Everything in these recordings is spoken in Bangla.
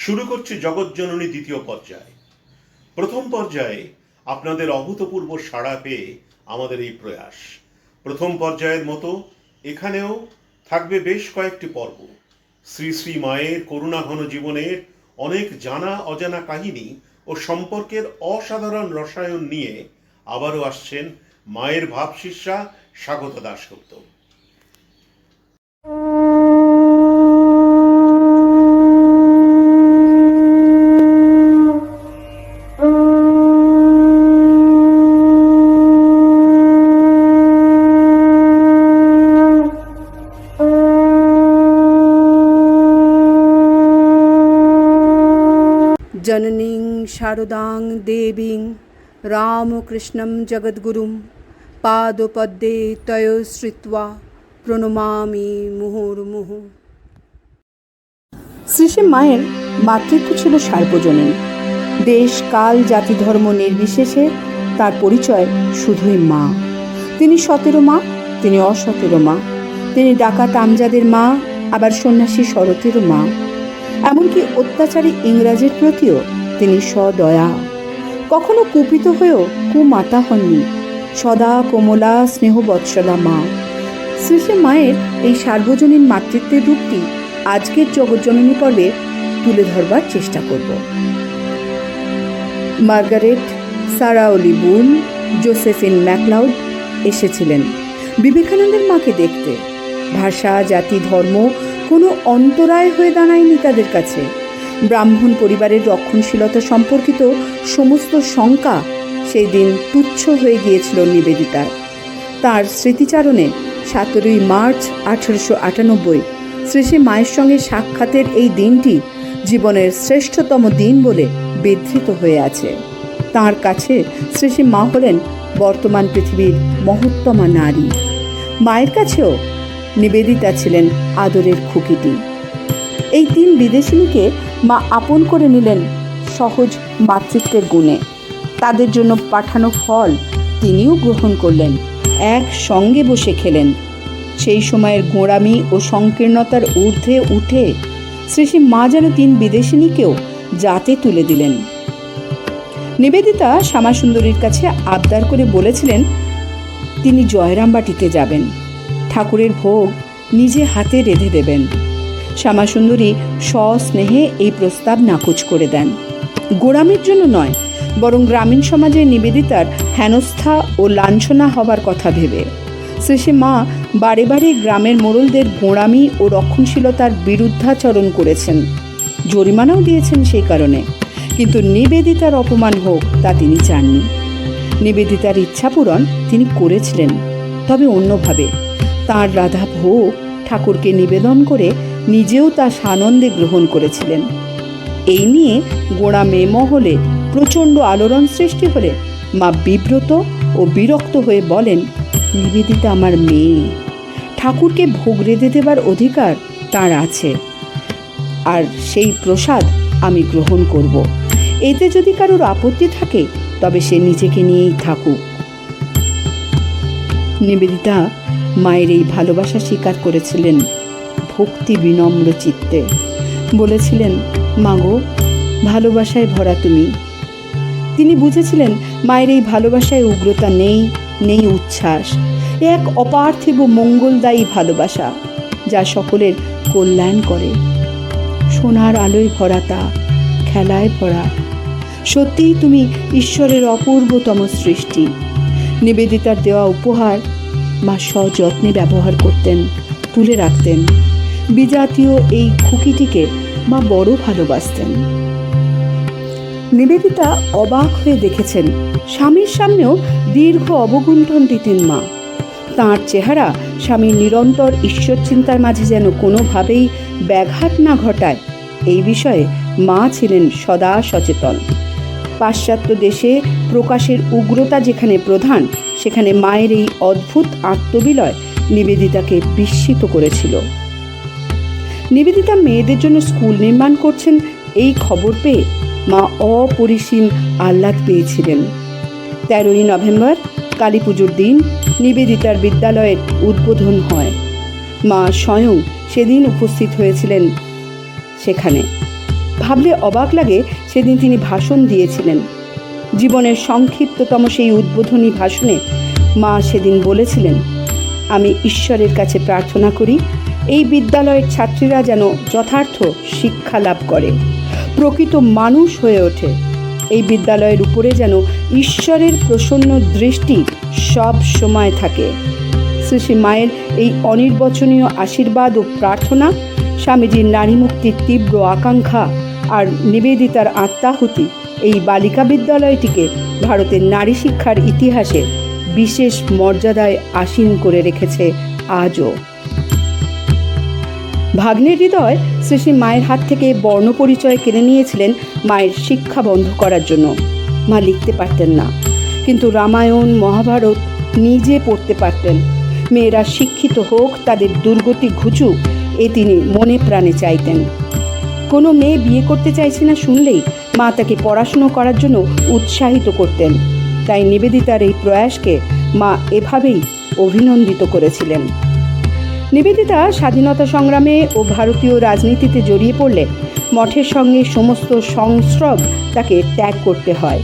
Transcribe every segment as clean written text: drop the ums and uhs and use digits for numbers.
শুরু করছি জগৎজননী দ্বিতীয় পর্যায়। প্রথম পর্যায়ে আপনাদের অভূতপূর্ব সাড়া পেয়ে আমাদের এই প্রয়াস। প্রথম পর্যায়ের মতো এখানেও থাকবে বেশ কয়েকটি পর্ব। শ্রী শ্রী মায়ের করুণাঘন জীবনের অনেক জানা অজানা কাহিনী ও সম্পর্কের অসাধারণ রসায়ন নিয়ে আবারও আসছেন মায়ের ভাবশিষ্যা স্বাগত দাশগুপ্ত। जननीं शारदां देवीं रामकृष्णं जगद्गुरुं पादपद्मे तयोश्रित्वा প্রণমামি মুহুর্মুহু। শ্রী শ্রী মায়ের মাতৃত্ব ছিল সার্বজনীন। দেশ কাল জাতি ধর্ম নির্বিশেষে তার পরিচয় শুধুই মা। তিনি সতেরো মা, তিনি অসতেরো মা, তিনি ডাকাত আমজাদের মা, আবার সন্ন্যাসী শরতেরও মা। এমনকি অত্যাচারী ইংরাজের প্রতিও তিনি সদয়া। কখনো কুপিত হয়েও কুমাতা হননি, সদা কোমলা স্নেহবৎসলা মা। শ্রী শ্রী মায়ের এই সার্বজনীন মাতৃত্বের রূপটি আজকের জগৎজননী পর্বে তুলে ধরবার চেষ্টা করব। মার্গারেট, সারা ওলি বুন, জোসেফিন ম্যাকলাউড এসেছিলেন বিবেকানন্দের মাকে দেখতে। ভাষা, জাতি, ধর্ম কোনো অন্তরায় হয়ে দাঁড়ায়নি তাদের কাছে। ব্রাহ্মণ পরিবারের রক্ষণশীলতা সম্পর্কিত সমস্ত শঙ্কা সেই দিন তুচ্ছ হয়ে গিয়েছিল নিবেদিতার। তার স্মৃতিচারণে 17 মার্চ 1898 শ্রী শ্রী মায়ের সঙ্গে সাক্ষাতের এই দিনটি জীবনের শ্রেষ্ঠতম দিন বলে বিধৃত হয়ে আছে। তাঁর কাছে শ্রী শ্রী মা হলেন বর্তমান পৃথিবীর মহত্তমা নারী। মায়ের কাছেও নিবেদিতা ছিলেন আদরের খুকিটি। এই 3 বিদেশিনীকে মা আপন করে নিলেন সহজ মাতৃত্বের গুণে। তাদের জন্য পাঠানো ফল তিনিও গ্রহণ করলেন, একসঙ্গে বসে খেলেন। সেই সময়ের গোঁড়ামি ও সংকীর্ণতার ঊর্ধ্বে উঠে শ্রী শ্রী মা যেন 3 বিদেশিনীকেও জাতে তুলে দিলেন। নিবেদিতা শ্যামাসুন্দরীর কাছে আবদার করে বলেছিলেন তিনি জয়রামবাটিতে যাবেন, ঠাকুরের ভোগ নিজে হাতে রেঁধে দেবেন। শ্যামাসুন্দরী সস্নেহে এই প্রস্তাব নাকচ করে দেন। গোঁড়ামির জন্য নয়, বরং গ্রামীণ সমাজে নিবেদিতার হেনস্থা ও লাঞ্ছনা হবার কথা ভেবে। শ্রী শ্রী মা বারে বারে গ্রামের মোড়লদের গোঁড়ামি ও রক্ষণশীলতার বিরুদ্ধাচরণ করেছেন, জরিমানাও দিয়েছেন সেই কারণে। কিন্তু নিবেদিতার অপমান হোক তা তিনি চাননি। নিবেদিতার ইচ্ছা পূরণ তিনি করেছিলেন, তবে অন্যভাবে। তাঁর রাধা ভোগ ঠাকুরকে নিবেদন করে নিজেও তা সানন্দে গ্রহণ করেছিলেন। এই নিয়ে গোঁড়া মেয়ে মহলে প্রচণ্ড আলোড়ন সৃষ্টি হলে মা বিব্রত ও বিরক্ত হয়ে বলেন, নিবেদিতা আমার মেয়ে, ঠাকুরকে ভোগ রেঁধে দেবার অধিকার তার আছে, আর সেই প্রসাদ আমি গ্রহণ করব। এতে যদি কারোর আপত্তি থাকে তবে সে নিজেকে নিয়েই থাকুক। নিবেদিতা মায়ের এই ভালোবাসা স্বীকার করেছিলেন ভক্তি বিনম্র চিত্তে। বলেছিলেন, মাগো, ভালোবাসায় ভরা তুমি। তিনি বুঝেছিলেন মায়ের এই ভালোবাসায় উগ্রতা নেই, নেই উচ্ছ্বাস। এক অপার্থিব মঙ্গলদায়ী ভালোবাসা যা সকলের কল্যাণ করে। সোনার আলোয় ভরা তা, খেলায় ভরা। সত্যিই তুমি ঈশ্বরের অপূর্বতম সৃষ্টি। নিবেদিতার দেওয়া উপহার মা সযত্নে ব্যবহার করতেন, তুলে রাখতেন। বিজাতীয় এই খুকিটিকে মা বড় ভালোবাসতেন। নিবেদিতা অবাক হয়ে দেখেছেন স্বামীর সামনেও দীর্ঘ অবগুণ্ঠন দিতেন মা। তাঁর চেহারা স্বামীর নিরন্তর ঈশ্বর চিন্তার মাঝে যেন কোনোভাবেই ব্যাঘাত না ঘটায়, এই বিষয়ে মা ছিলেন সদা সচেতন। পাশ্চাত্য দেশে প্রকাশের উগ্রতা যেখানে প্রধান, সেখানে মায়ের এই অদ্ভুত আত্মবিলয় নিবেদিতাকে বিস্মিত করেছিল। নিবেদিতা মেয়েদের জন্য স্কুল নির্মাণ করছেন এই খবর পেয়ে মা অপরিসীম আহ্লাদ পেয়েছিলেন। 13ই নভেম্বর কালী পুজোর দিন নিবেদিতার বিদ্যালয়ের উদ্বোধন হয়। মা স্বয়ং সেদিন উপস্থিত হয়েছিলেন সেখানে। ভাবলে অবাক লাগে সেদিন তিনি ভাষণ দিয়েছিলেন। জীবনের সংক্ষিপ্ততম সেই উদ্বোধনী ভাষণে মা সেদিন বলেছিলেন, আমি ঈশ্বরের কাছে প্রার্থনা করি এই বিদ্যালয়ের ছাত্রীরা যেন যথার্থ শিক্ষা লাভ করে, প্রকৃত মানুষ হয়ে ওঠে। এই বিদ্যালয়ের উপরে যেন ঈশ্বরের প্রসন্ন দৃষ্টি সব সময় থাকে। শ্রী শ্রী মায়ের এই অনির্বচনীয় আশীর্বাদ ও প্রার্থনা, স্বামীজির নারী মুক্তির তীব্র আকাঙ্ক্ষা আর নিবেদিতার আত্মাহুতি এই বালিকা বিদ্যালয়টিকে ভারতের নারী শিক্ষার ইতিহাসে বিশেষ মর্যাদায় আসীন করে রেখেছে আজও। ভাগ্নের হৃদয় শ্রী শ্রী মায়ের হাত থেকে বর্ণপরিচয় কেড়ে নিয়েছিলেন মায়ের শিক্ষা বন্ধ করার জন্য। মা লিখতে পারতেন না, কিন্তু রামায়ণ মহাভারত নিজে পড়তে পারতেন। মেয়েরা শিক্ষিত হোক, তাদের দুর্গতি ঘুচুক, এ তিনি মনে প্রাণে চাইতেন। কোনো মেয়ে বিয়ে করতে চাইছে না শুনলেই মা তাকে পড়াশুনো করার জন্য উৎসাহিত করতেন। তাই নিবেদিতার এই প্রয়াসকে মা এভাবেই অভিনন্দিত করেছিলেন। নিবেদিতা স্বাধীনতা সংগ্রামে ও ভারতীয় রাজনীতিতে জড়িয়ে পড়লে মঠের সঙ্গে সমস্ত সংস্রব তাকে ত্যাগ করতে হয়,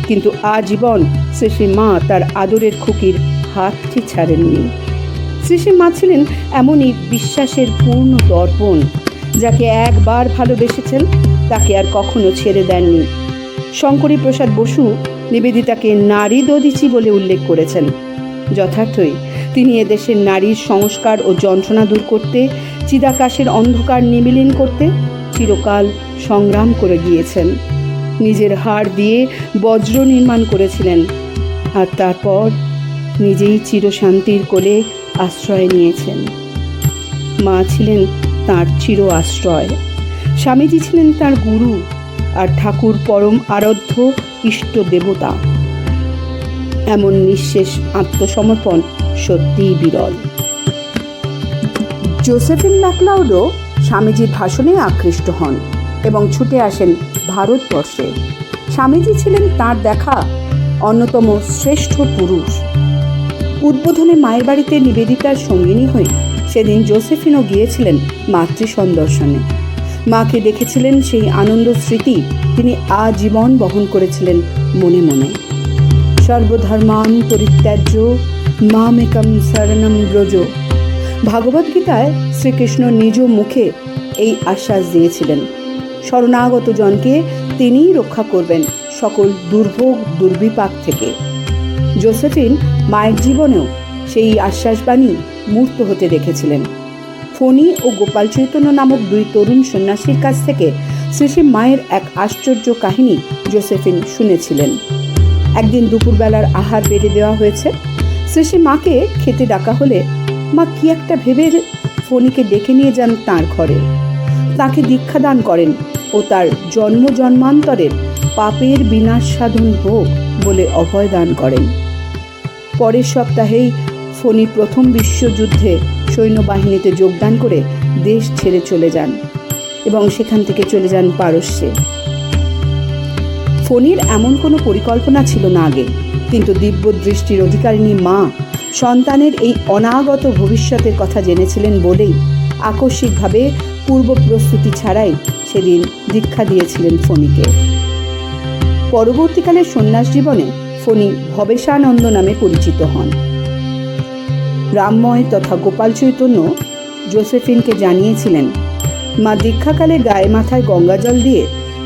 কিন্তু আজীবন শ্রী শ্রী মা তার আদরের খুকির হাতটি ছাড়েননি। শ্রী শ্রী মা ছিলেন এমনই বিশ্বাসের পূর্ণ দর্পণ, যাকে একবার ভালোবেসেছেন তাকে আর কখনো ছেড়ে দেননি। শঙ্করী প্রসাদ বসু নিবেদিতাকে নারী দধিচি বলে উল্লেখ করেছেন। যথার্থই তিনি এদেশের নারীর সংস্কার ও যন্ত্রণা দূর করতে, চিদাকাশের অন্ধকার নিমিলিন করতে চিরকাল সংগ্রাম করে গিয়েছেন। নিজের হাড় দিয়ে বজ্র নির্মাণ করেছিলেন, আর তারপর নিজেই চিরশান্তির কোলে আশ্রয় নিয়েছেন। মা ছিলেন তাঁর চির আশ্রয়, স্বামীজি ছিলেন তাঁর গুরু, আর ঠাকুর পরম আরাধ্য ইষ্ট দেবতা। এমন নিঃশেষ আত্মসমর্পণ সত্যিই বিরল। জোসেফিন ম্যাকলাউডও স্বামীজির ভাষণে আকৃষ্ট হন এবং ছুটে আসেন ভারতবর্ষে। স্বামীজি ছিলেন তাঁর দেখা অন্যতম শ্রেষ্ঠ পুরুষ। উদ্বোধনে মায়ের বাড়িতে নিবেদিতার সঙ্গিনী হয়ে সেদিন জোসেফিনও গিয়েছিলেন মাতৃ সন্দর্শনে। মাকে দেখেছিলেন, সেই আনন্দ স্মৃতি তিনি আজীবন বহন করেছিলেন মনে মনে। সর্বধর্মান পরিত্যাজ্য মামেকম শরণম ব্রজ। ভাগবদ্গীতায় শ্রীকৃষ্ণ নিজ মুখে এই আশ্বাস দিয়েছিলেন, শরণাগত জনকে তিনিই রক্ষা করবেন সকল দুর্ভোগ দুর্বিপাক থেকে। জোসেফিন মায়ের জীবনেও সেই আশ্বাসবাণী মূর্ত হতে দেখেছিলেন। ফণী ও গোপাল চৈতন্য নামক দুই তরুণ সন্ন্যাসীর কাছ থেকে শ্রী শ্রী মায়ের এক আশ্চর্য কাহিনী জোসেফিন শুনেছিলেন। একদিন দুপুরবেলার আহার বেড়ে দেওয়া হয়েছে। শ্রী শ্রী মাকে খেতে ডাকা হলে মা কি একটা ভেবে ফণীকে ডেকে নিয়ে যান তাঁর ঘরে। তাকে দীক্ষাদান করেন ও তার জন্ম জন্মান্তরের পাপের বিনাশ সাধন হোক বলে অভয় দান করেন। পরের সপ্তাহেই ফণী প্রথম বিশ্বযুদ্ধে সৈন্যবাহিনীতে যোগদান করে দেশ ছেড়ে চলে যান এবং সেখান থেকে চলে যান পারস্যে। ফণীর এমন কোনো পরিকল্পনা ছিল না আগে, কিন্তু দিব্য দৃষ্টির অধিকারিণী মা সন্তানের এই অনাগত ভবিষ্যতের কথা জেনেছিলেন বলেই আকস্মিকভাবে পূর্ব প্রস্তুতি ছাড়াই সেদিন দীক্ষা দিয়েছিলেন ফণীকে। পরবর্তীকালে সন্ন্যাস জীবনে ফণী ভবেশানন্দ নামে পরিচিত হন। রামময় তথা গোপাল চৈতন্য জোসেফিনকে জানিয়েছিলেন, মা দীক্ষাকালে গায়ে মাথায় গঙ্গাজল দিয়ে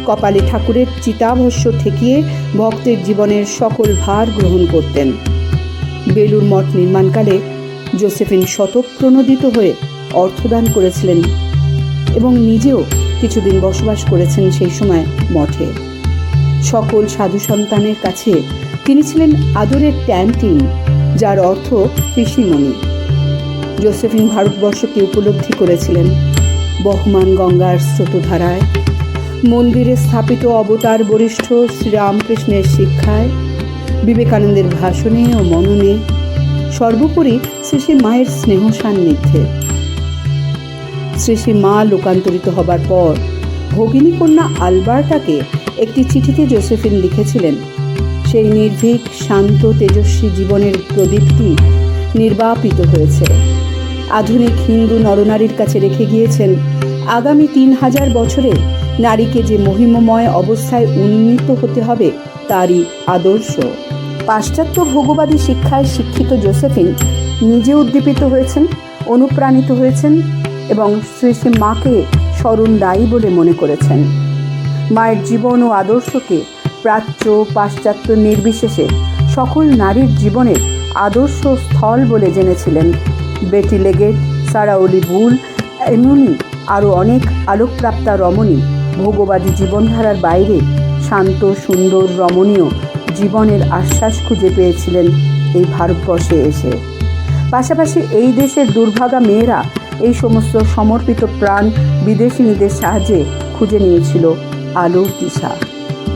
কপালে ঠাকুরের চিতাভস্য ঠেকিয়ে ভক্তের জীবনের সকল ভার গ্রহণ করতেন। বেলুর মঠ নির্মাণকালে জোসেফিন শতপ্রণোদিত হয়ে অর্থদান করেছিলেন এবং নিজেও কিছুদিন বসবাস করেছেন সেই সময় মঠে। সকল সাধু সন্তানের কাছে তিনি ছিলেন আদরের ট্যানটিন, যার অর্থ পিসিমণি। জোসেফিন ভারতবর্ষকে উপলব্ধি করেছিলেন বহমান গঙ্গার স্রোতধারায়, মন্দিরে স্থাপিত অবতার বরিষ্ঠ শ্রীরামকৃষ্ণের শিক্ষায়, বিবেকানন্দের ভাষণে ও মননে, সর্বোপরি শ্রী শ্রী মায়ের স্নেহ সান্নিধ্যে। শ্রী শ্রী মা লোকান্তরিত হবার পর ভগিনী কন্যা আলবার্টাকে একটি চিঠিতে জোসেফিন লিখেছিলেন, সেই নির্ভীক শান্ত তেজস্বী জীবনের প্রদীপটি নির্বাপিত হয়েছে। আধুনিক হিন্দু নরনারীর কাছে রেখে গিয়েছেন আগামী 3000 বছরে নারীকে যে মহিমময় অবস্থায় উন্নীত হতে হবে তারই আদর্শ। পাশ্চাত্য ভোগবাদী শিক্ষায় শিক্ষিত জোসেফিন নিজে উদ্দীপিত হয়েছেন, অনুপ্রাণিত হয়েছেন এবং শ্রী শ্রী মাকে স্মরণ দায়ী বলে মনে করেছেন। মায়ের জীবন ও আদর্শকে প্রাচ্য পাশ্চাত্য নির্বিশেষে সকল নারীর জীবনের আদর্শ স্থল বলে জেনেছিলেন। বেটি লেগেট, সারা ওলি বুল, এমনই আরও অনেক আলোকপ্রাপ্তা রমণী ভোগবাদী জীবনধারার বাইরে শান্ত সুন্দর রমণীয় জীবনের আশ্বাস খুঁজে পেয়েছিলেন এই ভারতবর্ষে এসে। পাশাপাশি এই দেশের দুর্ভাগা মেয়েরা এই সমস্ত সমর্পিত প্রাণ বিদেশিনীদের সাহায্যে খুঁজে নিয়েছিল আলোর দিশা।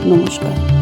নমস্কার।